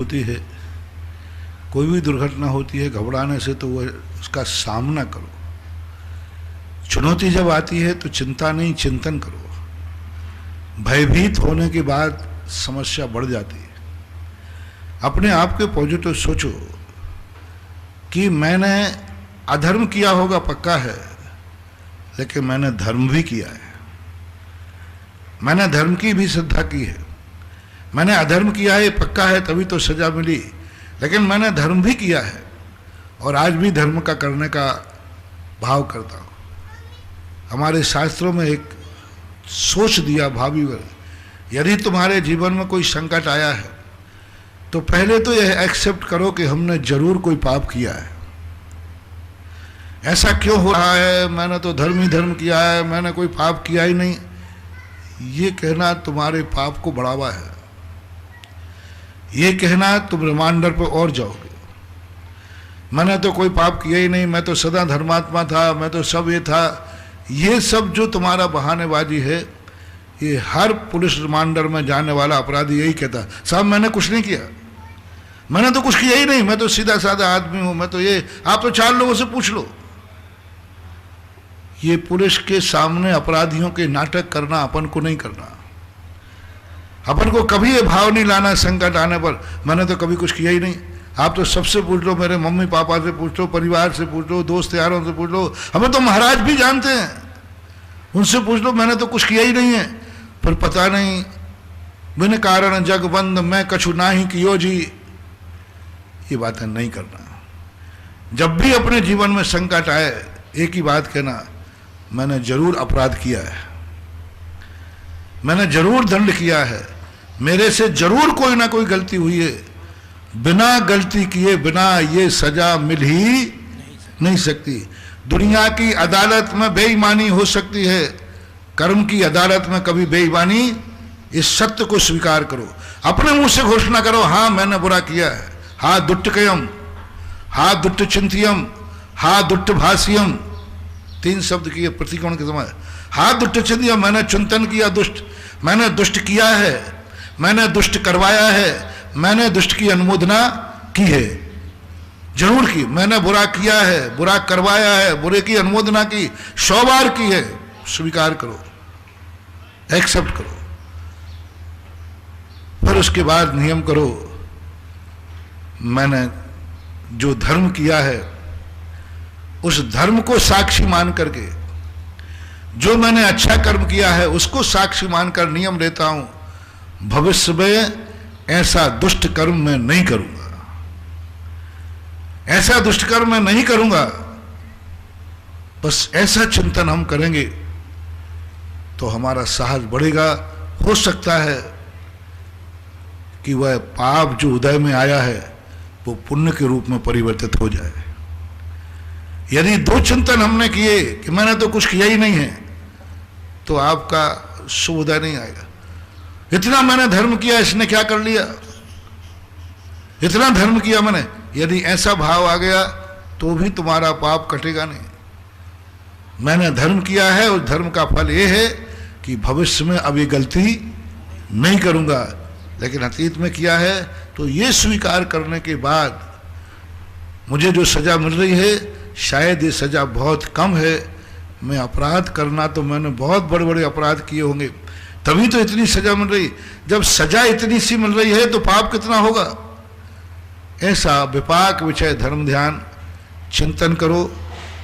होती है, कोई भी दुर्घटना होती है, घबराने से तो वह उसका सामना करो। चुनौती जब आती है तो चिंता नहीं, चिंतन करो। भयभीत होने के बाद समस्या बढ़ जाती है। अपने आप के पॉजिटिव सोचो कि मैंने अधर्म किया होगा पक्का है, लेकिन मैंने धर्म भी किया है। मैंने धर्म की भी श्रद्धा की है। मैंने अधर्म किया है पक्का है, तभी तो सजा मिली, लेकिन मैंने धर्म भी किया है और आज भी धर्म का करने का भाव करता हूँ। हमारे शास्त्रों में एक सोच दिया भावी वर्ग, यदि तुम्हारे जीवन में कोई संकट आया है तो पहले तो यह एक्सेप्ट करो कि हमने जरूर कोई पाप किया है। ऐसा क्यों हो रहा है, मैंने तो धर्म ही धर्म किया है, मैंने कोई पाप किया ही नहीं, ये कहना तुम्हारे पाप को बढ़ावा है। ये कहना तुम रिमांडर पर और जाओगे। मैंने तो कोई पाप किया ही नहीं, मैं तो सदा धर्मात्मा था, मैं तो सब ये था। ये सब जो तुम्हारा बहानेबाजी है, ये हर पुलिस रिमांडर में जाने वाला अपराधी यही कहता, साहब मैंने कुछ नहीं किया, मैंने तो कुछ किया ही नहीं, मैं तो सीधा साधा आदमी हूं, मैं तो ये, आप तो 4 लोगों से पूछ लो। ये पुलिस के सामने अपराधियों के नाटक करना अपन को नहीं करना। अपन को कभी ये भाव नहीं लाना संकट आने पर, मैंने तो कभी कुछ किया ही नहीं। आप तो सबसे पूछ लो, मेरे मम्मी पापा से पूछ लो, परिवार से पूछ लो, दोस्त यारों से पूछ लो, हमें तो महाराज भी जानते हैं, उनसे पूछ लो, मैंने तो कुछ किया ही नहीं है। पर पता नहीं बिन कारण जग बंद मैं कछु नाही कियो जी, ये बातें नहीं करना। जब भी अपने जीवन में संकट आए, एक ही बात कहना, मैंने जरूर अपराध किया है, मैंने जरूर दंड किया है, मेरे से जरूर कोई ना कोई गलती हुई है। बिना गलती किए बिना ये सजा मिल ही नहीं सकती। दुनिया की अदालत में बेईमानी हो सकती है, कर्म की अदालत में कभी बेईमानी, इस सत्य को स्वीकार करो। अपने मुंह से घोषणा करो, हाँ मैंने बुरा किया है, हा दुट्टकयम, हा दुट्ट चिंतियम, हा दुट्ट भाष्यम, 3 शब्द किए प्रतिकोण के समय। हा दुष्ट चिंतियम, मैंने चिंतन किया दुष्ट, मैंने दुष्ट किया है, मैंने दुष्ट करवाया है, मैंने दुष्ट की अनुमोदना की है, जरूर की। मैंने बुरा किया है, बुरा करवाया है, बुरे की अनुमोदना की 100 बार की है, स्वीकार करो, एक्सेप्ट करो। फिर उसके बाद नियम करो, मैंने जो धर्म किया है उस धर्म को साक्षी मान करके, जो मैंने अच्छा कर्म किया है उसको साक्षी मानकर नियम लेता हूं, भविष्य में ऐसा दुष्ट कर्म मैं नहीं करूंगा, ऐसा दुष्ट कर्म मैं नहीं करूंगा। बस ऐसा चिंतन हम करेंगे तो हमारा साहस बढ़ेगा। हो सकता है कि वह पाप जो उदय में आया है वो पुण्य के रूप में परिवर्तित हो जाए। यदि 2 चिंतन हमने किए कि मैंने तो कुछ किया ही नहीं है, तो आपका शुभ उदय नहीं आएगा। इतना मैंने धर्म किया, इसने क्या कर लिया, इतना धर्म किया मैंने, यदि ऐसा भाव आ गया तो भी तुम्हारा पाप कटेगा नहीं। मैंने धर्म किया है, उस धर्म का फल ये है कि भविष्य में अब ये गलती नहीं करूंगा, लेकिन अतीत में किया है तो ये स्वीकार करने के बाद मुझे जो सजा मिल रही है, शायद ये सजा बहुत कम है। मैं अपराध करना तो मैंने बहुत बड़े बड़े अपराध किए होंगे, तभी तो इतनी सजा मिल रही। जब सजा इतनी सी मिल रही है तो पाप कितना होगा। ऐसा विपाक विषय धर्म ध्यान चिंतन करो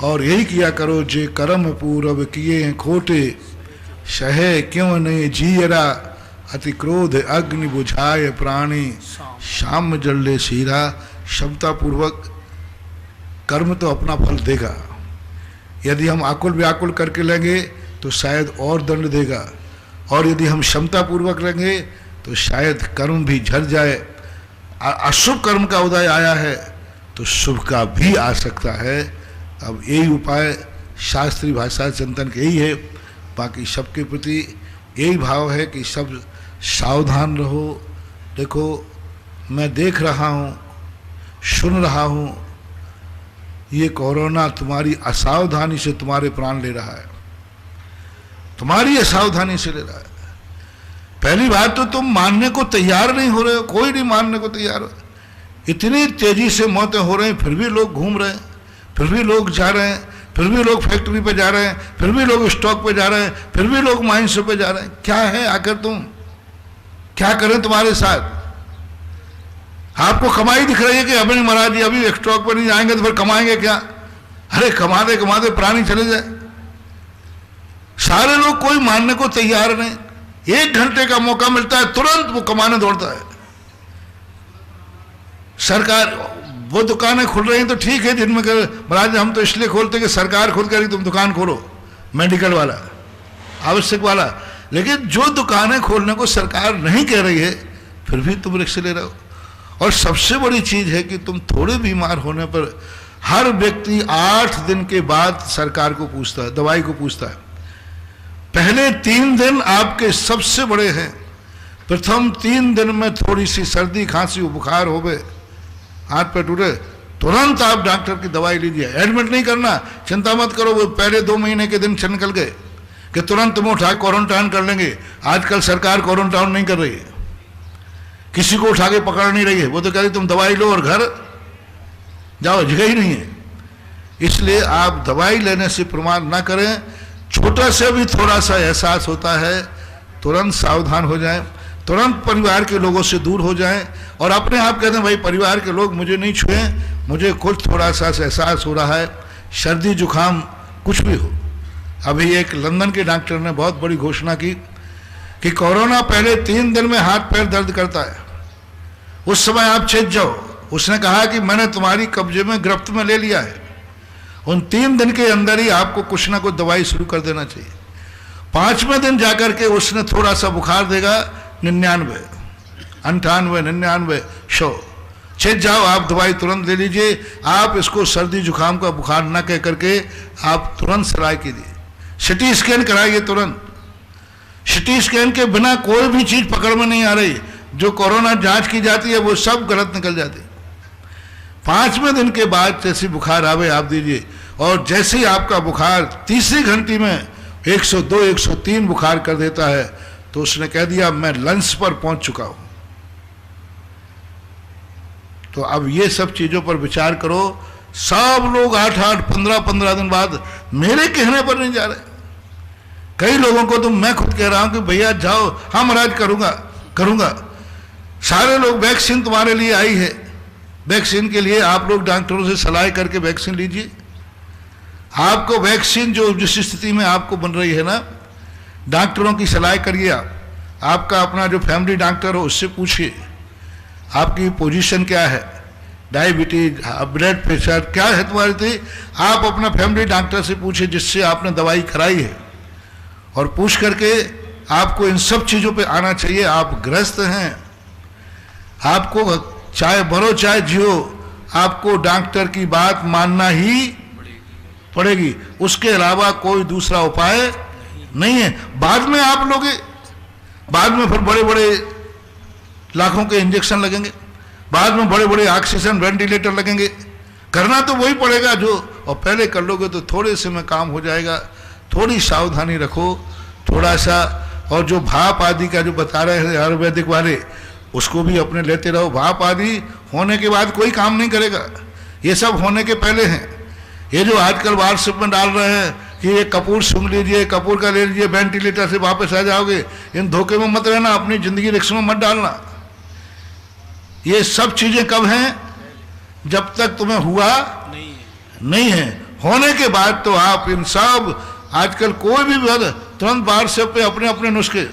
और यही किया करो, जे कर्म पूर्व किए खोटे, सहे क्यों नहीं जीरा, अति क्रोध अग्नि बुझाए प्राणी, शाम जल्ले शीरा। क्षमता पूर्वक कर्म तो अपना फल देगा। यदि हम आकुल व्याकुल करके लेंगे तो शायद और दंड देगा, और यदि हम क्षमता पूर्वक लेंगे तो शायद कर्म भी झड़ जाए। अशुभ कर्म का उदय आया है तो शुभ का भी आ सकता है। अब यही उपाय शास्त्रीय भाषा चिंतन के यही है। बाकी सबके प्रति यही भाव है कि सब सावधान रहो। देखो मैं देख रहा हूँ, सुन रहा हूँ, ये कोरोना तुम्हारी असावधानी से तुम्हारे प्राण ले रहा है, तुम्हारी असावधानी से ले रहा है। पहली बात तो तुम मानने को तैयार नहीं हो रहे हो, कोई नहीं मानने को तैयार हो। इतनी तेजी से मौतें हो रही, फिर भी लोग घूम रहे हैं, फिर भी लोग जा रहे हैं, फिर भी लोग फैक्ट्री पे जा रहे हैं, फिर भी लोग स्टॉक पे जा रहे हैं, फिर भी लोग माइंस पे जा रहे हैं। क्या है आखिर तुम क्या करें तुम्हारे साथ? आपको कमाई दिख रही है कि अभी महाराज जी अभी स्टॉक पर नहीं जाएंगे तो फिर कमाएंगे क्या? अरे कमाते कमाते प्राणी चले जाए। सारे लोग कोई मानने को तैयार नहीं। 1 घंटे का मौका मिलता है तुरंत वो कमाने दौड़ता है। सरकार वो दुकानें खुल रही हैं तो ठीक है, जिनमें कर महाराज हम तो इसलिए खोलते कि सरकार खुद करी तुम दुकान खोलो, मेडिकल वाला, आवश्यक वाला। लेकिन जो दुकानें खोलने को सरकार नहीं कह रही है फिर भी तुम रिक्शे ले रहे हो। और सबसे बड़ी चीज है कि तुम थोड़े बीमार होने पर हर व्यक्ति 8 दिन के बाद सरकार को पूछता है, दवाई को पूछता है। पहले 3 दिन आपके सबसे बड़े हैं। प्रथम 3 दिन में थोड़ी सी सर्दी खांसी बुखार हो गए, हाथ पे टूटे, तुरंत आप डॉक्टर की दवाई लीजिए। एडमिट नहीं करना, चिंता मत करो वो पहले 2 महीने के दिन निकल गए कि तुरंत तुम उठा क्वारंटाइन कर लेंगे। आजकल सरकार क्वारंटाइन नहीं कर रही है, किसी को उठा के पकड़ नहीं रही है। वो तो कह रही तुम दवाई लो और घर जाओ, जगह ही नहीं है। इसलिए आप दवाई लेने से प्रमाद ना करें। छोटा से भी थोड़ा सा एहसास होता है तुरंत सावधान हो जाएं, तुरंत परिवार के लोगों से दूर हो जाएं और अपने आप कहते हैं भाई परिवार के लोग मुझे नहीं छुए, मुझे कुछ थोड़ा सा एहसास हो रहा है, सर्दी जुकाम कुछ भी हो। अभी एक लंदन के डॉक्टर ने बहुत बड़ी घोषणा की कि कोरोना पहले 3 दिन में हाथ पैर दर्द करता है, उस समय आप चेत जाओ। उसने कहा कि मैंने तुम्हारी कब्जे में गिरफ्त में ले लिया है, उन 3 दिन के अंदर ही आपको कुछ ना कुछ दवाई शुरू कर देना चाहिए। 5वें दिन जाकर के उसने थोड़ा सा बुखार देगा, 99, 98, 99, 100, चेत जाओ आप दवाई तुरंत ले लीजिए। आप इसको सर्दी जुकाम का बुखार ना कह करके आप तुरंत सलाह कीजिए, सिटी स्कैन कराइए तुरंत। सिटी स्कैन के बिना कोई भी चीज पकड़ में नहीं आ रही। जो कोरोना जांच की जाती है वो सब गलत निकल जाती है। 5वें दिन के बाद जैसे बुखार आवे आप दीजिए, और जैसे ही आपका बुखार तीसरी घंटी में 102, 103 बुखार कर देता है तो उसने कह दिया मैं लंच पर पहुंच चुका हूं। तो अब ये सब चीजों पर विचार करो। सब लोग 8-8, 15-15 दिन बाद मेरे कहने पर नहीं जा रहे। कई लोगों को तो मैं खुद कह रहा हूं कि भैया जाओ, हाँ महाराज करूंगा। सारे लोग वैक्सीन तुम्हारे लिए आई है, वैक्सीन के लिए आप लोग डॉक्टरों से सलाह करके वैक्सीन लीजिए। आपको वैक्सीन जो जिस स्थिति में आपको बन रही है ना, डॉक्टरों की सलाह करिए। आपका अपना जो फैमिली डॉक्टर हो उससे पूछिए आपकी पोजीशन क्या है, डायबिटीज, ब्लड प्रेशर क्या है तुम्हारी थी। आप अपना फैमिली डॉक्टर से पूछिए जिससे आपने दवाई कराई है, और पूछ करके आपको इन सब चीज़ों पे आना चाहिए। आप ग्रस्त हैं, आपको चाहे मरो चाहे जियो, आपको डॉक्टर की बात मानना ही पड़ेगी, उसके अलावा कोई दूसरा उपाय नहीं है। बाद में आप लोग, बाद में फिर बड़े बड़े लाखों के इंजेक्शन लगेंगे, बाद में बड़े बड़े ऑक्सीजन वेंटिलेटर लगेंगे। करना तो वही पड़ेगा जो, और पहले कर लोगे तो थोड़े से में काम हो जाएगा। थोड़ी सावधानी रखो थोड़ा सा। और जो भाप आदि का जो बता रहे हैं आयुर्वेदिक वाले, उसको भी अपने लेते रहो। भाप आदि होने के बाद कोई काम नहीं करेगा, ये सब होने के पहले हैं। ये जो आजकल व्हाट्सएप में डाल रहे हैं कि ये कपूर सूंघ लीजिए, कपूर का ले लीजिए, वेंटिलेटर से वापस आ जाओगे, इन धोखे में मत रहना, अपनी जिंदगी रिक्स में मत डालना। ये सब चीजें कब हैं? जब तक तुम्हें हुआ नहीं है। होने के बाद तो आप इन सब, आजकल कोई भी तुरंत व्हाट्सएप पे अपने अपने नुस्खे।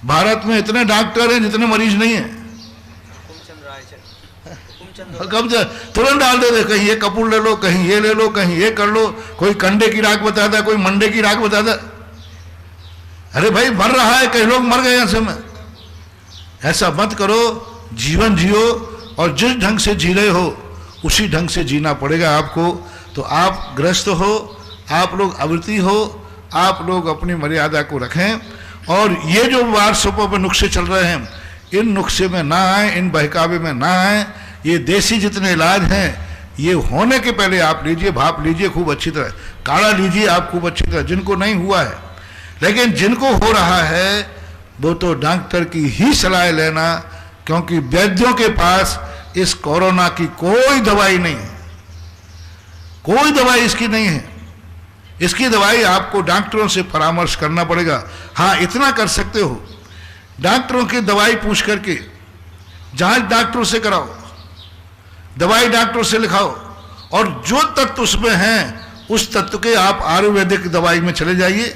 भारत में इतने डॉक्टर हैं जितने मरीज नहीं हैं। कब तुरंत डाल देते, कहीं ये कपूर ले लो, कहीं ये ले लो, कहीं ये कर लो। कोई कंडे की राख बताता, कोई मंडे की राख बताता। अरे भाई मर रहा है, कई लोग मर गए ऐसे में। ऐसा मत करो, जीवन जियो, और जिस ढंग से जी रहे हो उसी ढंग से जीना पड़ेगा आपको। तो आप ग्रस्त हो, आप लोग आवृत्ति हो, आप लोग अपनी मर्यादा को रखें। और ये जो व्हाट्सएपों पर नुस्खे चल रहे हैं, इन नुस्खे में ना आए, इन बहकावे में ना आए। ये देसी जितने इलाज हैं ये होने के पहले आप लीजिए, भाप लीजिए खूब अच्छी तरह, काढ़ा लीजिए आप खूब अच्छी तरह, जिनको नहीं हुआ है। लेकिन जिनको हो रहा है वो तो डॉक्टर की ही सलाह लेना, क्योंकि वैद्यों के पास इस कोरोना की कोई दवाई नहीं है, कोई दवाई इसकी नहीं है। इसकी दवाई आपको डॉक्टरों से परामर्श करना पड़ेगा। हाँ, इतना कर सकते हो, डॉक्टरों की दवाई पूछ करके जांच डॉक्टरों से कराओ, दवाई डॉक्टरों से लिखाओ, और जो तत्व उसमें हैं उस तत्व के आप आयुर्वेदिक दवाई में चले जाइए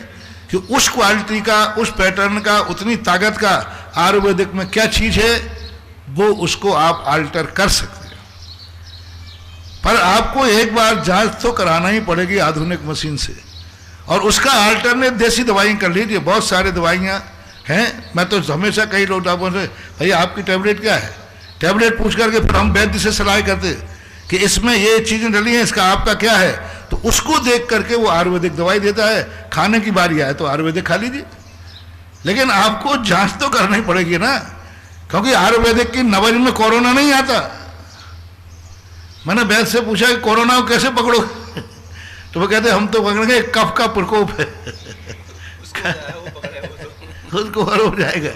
कि उस क्वालिटी का, उस पैटर्न का, उतनी ताकत का आयुर्वेदिक में क्या चीज है, वो उसको आप अल्टर कर सकते हैं। पर आपको एक बार जांच तो कराना ही पड़ेगी आधुनिक मशीन से, और उसका अल्टरनेट देसी दवाई कर लीजिए। बहुत सारे दवाइयाँ हैं। मैं तो हमेशा कई लोग डॉक्टर से, भैया आपकी टैबलेट क्या है, टैबलेट पूछ करके फिर हम वैद्य से सलाह करते कि इसमें ये चीज़ें डली हैं, इसका आपका क्या है, तो उसको देख करके वो आयुर्वेदिक दवाई देता है। खाने की बारी आए तो आयुर्वेदिक खा लीजिए, लेकिन आपको जांच तो करनी पड़ेगी ना, क्योंकि आयुर्वेदिक की नब्ज में कोरोना नहीं आता। मैंने वैद्य से पूछा कि कोरोना को कैसे पकड़ो तो वो कहते हम तो पकड़ेंगे, कफ का प्रकोप है उसको और हो जाएगा।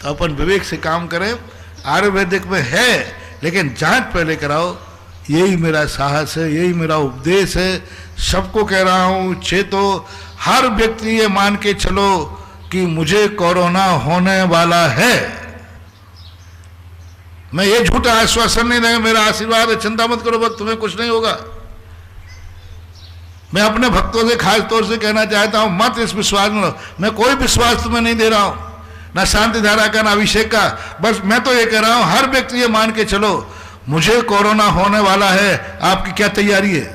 तो अपन विवेक से काम करें। आयुर्वेदिक में है, लेकिन जांच पहले कराओ। यही मेरा साहस है, यही मेरा उपदेश है। सबको कह रहा हूं, चेतो, हर व्यक्ति ये मान के चलो कि मुझे कोरोना होने वाला है। मैं ये झूठा आश्वासन नहीं देगा, मेरा आशीर्वाद है, चिंता मत करो, बस तुम्हें कुछ नहीं होगा। मैं अपने भक्तों से खास तौर से कहना चाहता हूं, मत इस विश्वास में, मैं कोई विश्वास तुम्हें नहीं दे रहा हूं, ना शांति धारा का, ना अभिषेक का। बस मैं तो ये कह रहा हूं, हर व्यक्ति ये मान के चलो मुझे कोरोना होने वाला है। आपकी क्या तैयारी है?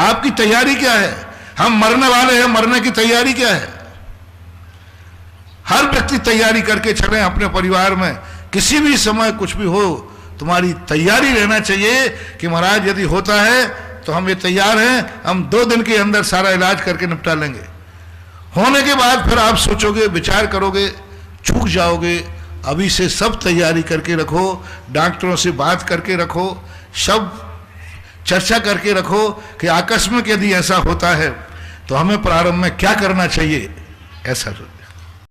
आपकी तैयारी क्या है? हम मरने वाले हैं, मरने की तैयारी क्या है? हर व्यक्ति तैयारी करके चले अपने परिवार में। किसी भी समय कुछ भी हो, तुम्हारी तैयारी रहना चाहिए कि महाराज यदि होता है तो हम ये तैयार हैं, हम 2 दिन के अंदर सारा इलाज करके निपटा लेंगे। होने के बाद फिर आप सोचोगे, विचार करोगे, चूक जाओगे। अभी से सब तैयारी करके रखो, डॉक्टरों से बात करके रखो, सब चर्चा करके रखो कि आकस्मिक यदि ऐसा होता है तो हमें प्रारंभ में क्या करना चाहिए, ऐसा